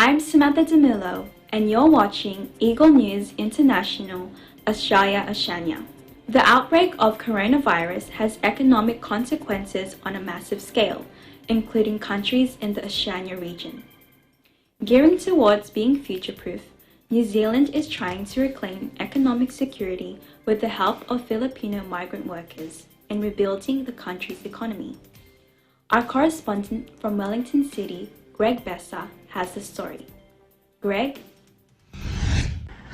I'm Samantha DeMillo, and you're watching Eagle News International, Australia Oceania. The outbreak of coronavirus has economic consequences on a massive scale, including countries in the Oceania region. Gearing towards being future-proof, New Zealand is trying to reclaim economic security with the help of Filipino migrant workers in rebuilding the country's economy. Our correspondent from Wellington City, Greg Bessa, has the story. Greg?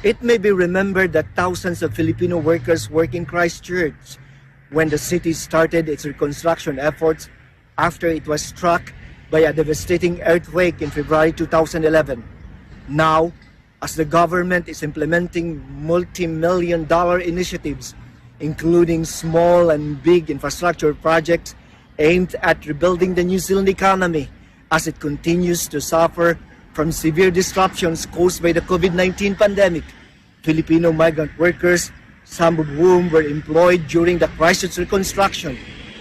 It may be remembered that thousands of Filipino workers work in Christchurch when the city started its reconstruction efforts after it was struck by a devastating earthquake in February 2011. Now, as the government is implementing multi-million-dollar initiatives, including small and big infrastructure projects aimed at rebuilding the New Zealand economy as it continues to suffer from severe disruptions caused by the COVID-19 pandemic. Filipino migrant workers, some of whom were employed during the Christchurch reconstruction,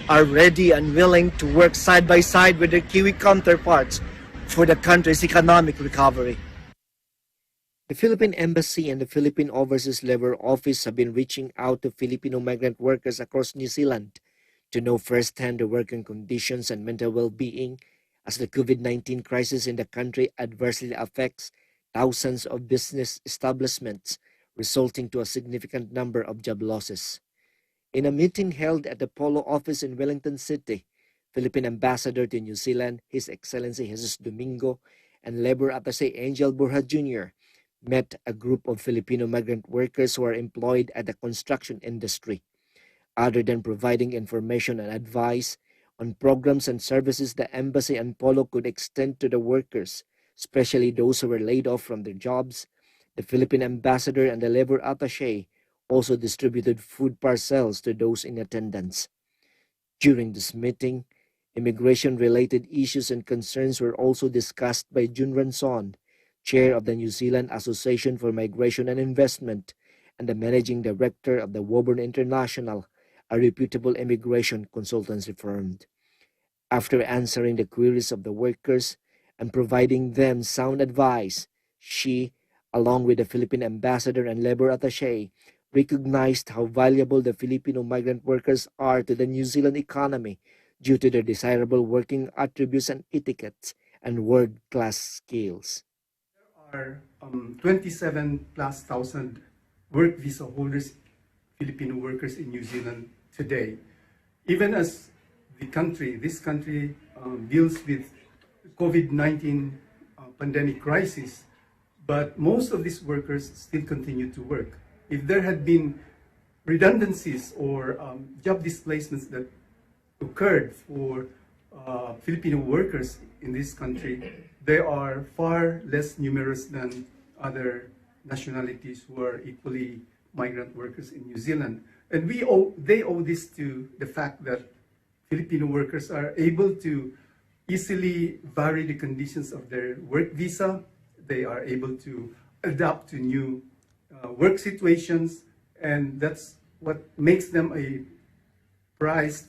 are ready and willing to work side by side with their Kiwi counterparts for the country's economic recovery. The Philippine Embassy and the Philippine Overseas Labor Office have been reaching out to Filipino migrant workers across New Zealand to know firsthand the working conditions and mental well-being as the COVID-19 crisis in the country adversely affects thousands of business establishments, resulting to a significant number of job losses. In a meeting held at the Polo office in Wellington City, Philippine Ambassador to New Zealand, His Excellency Jesus Domingo, and Labor Attaché Angel Burha Jr. met a group of Filipino migrant workers who are employed at the construction industry. Other than providing information and advice on programs and services the Embassy and Polo could extend to the workers, especially those who were laid off from their jobs, the Philippine Ambassador and the Labor Attaché also distributed food parcels to those in attendance. During this meeting, immigration-related issues and concerns were also discussed by Jun Ranson, Chair of the New Zealand Association for Migration and Investment, and the Managing Director of the Woburn International, a reputable immigration consultancy firm. After answering the queries of the workers and providing them sound advice, she, along with the Philippine Ambassador and Labor Attaché, recognized how valuable the Filipino migrant workers are to the New Zealand economy due to their desirable working attributes and etiquettes and world-class skills. There are 27 plus thousand work visa holders, Filipino workers in New Zealand today. Even as this country deals with COVID-19 pandemic crisis, but most of these workers still continue to work. If there had been redundancies or job displacements that occurred for Filipino workers in this country, they are far less numerous than other nationalities who are equally migrant workers in New Zealand. And they owe this to the fact that Filipino workers are able to easily vary the conditions of their work visa. They are able to adapt to new work situations, and that's what makes them a prized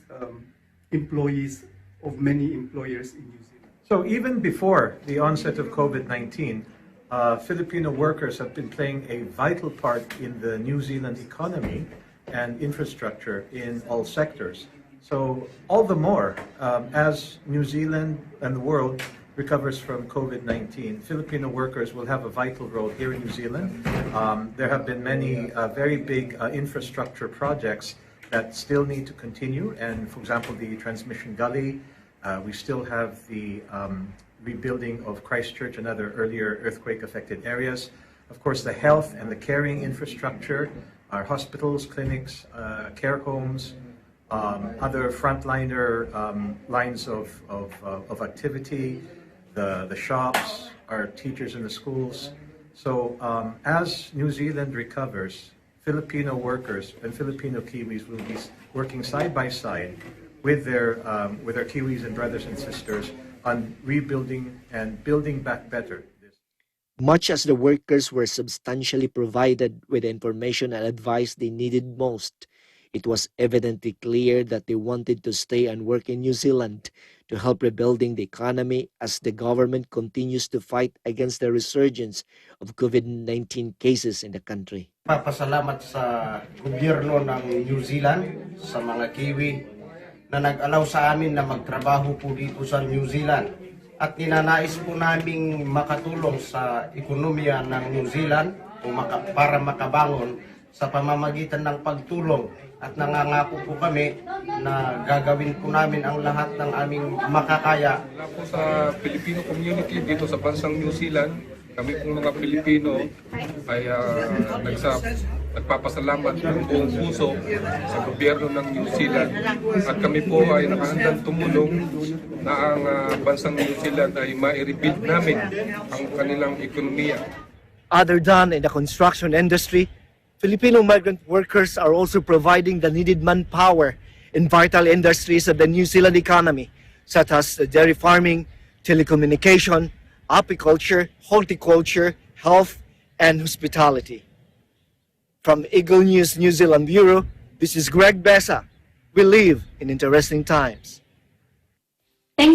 employees of many employers in New Zealand. So even before the onset of COVID-19, Filipino workers have been playing a vital part in the New Zealand economy and infrastructure in all sectors. So all the more, as New Zealand and the world recovers from COVID-19, Filipino workers will have a vital role here in New Zealand. There have been many very big infrastructure projects that still need to continue, and for example, the Transmission Gully, we still have the rebuilding of Christchurch and other earlier earthquake-affected areas. Of course, the health and the caring infrastructure, our hospitals, clinics, care homes, other frontliner lines of activity, the shops, our teachers in the schools. So as New Zealand recovers, Filipino workers and Filipino Kiwis will be working side by side with their Kiwis and brothers and sisters on rebuilding and building back better. Much as the workers were substantially provided with the information and advice they needed most, It was evidently clear that they wanted to stay and work in New Zealand to help rebuilding the economy as the government continues to fight against the resurgence of COVID-19 cases in the country. Papasalamat sa gobyerno ng New Zealand, sa mga Kiwi na nag-allow sa amin na magtrabaho po dito sa New Zealand. At ninanais po naming makatulong sa ekonomiya ng New Zealand para makabangon sa pamamagitan ng pagtulong. At nangangako po kami na gagawin po namin ang lahat ng aming makakaya. Mula po sa Filipino community dito sa bansang New Zealand, kami pong mga Pilipino ay nagpapasalamat ng buong puso sa gobyerno ng New Zealand. At kami po ay nakahandang tumulong na ang bansang New Zealand ay ma-rebuild namin ang kanilang ekonomiya. Other than in the construction industry, Filipino migrant workers are also providing the needed manpower in vital industries of the New Zealand economy, such as dairy farming, telecommunication, apiculture, horticulture, health, and hospitality. From Eagle News New Zealand Bureau, this is Greg Bessa. We live in interesting times.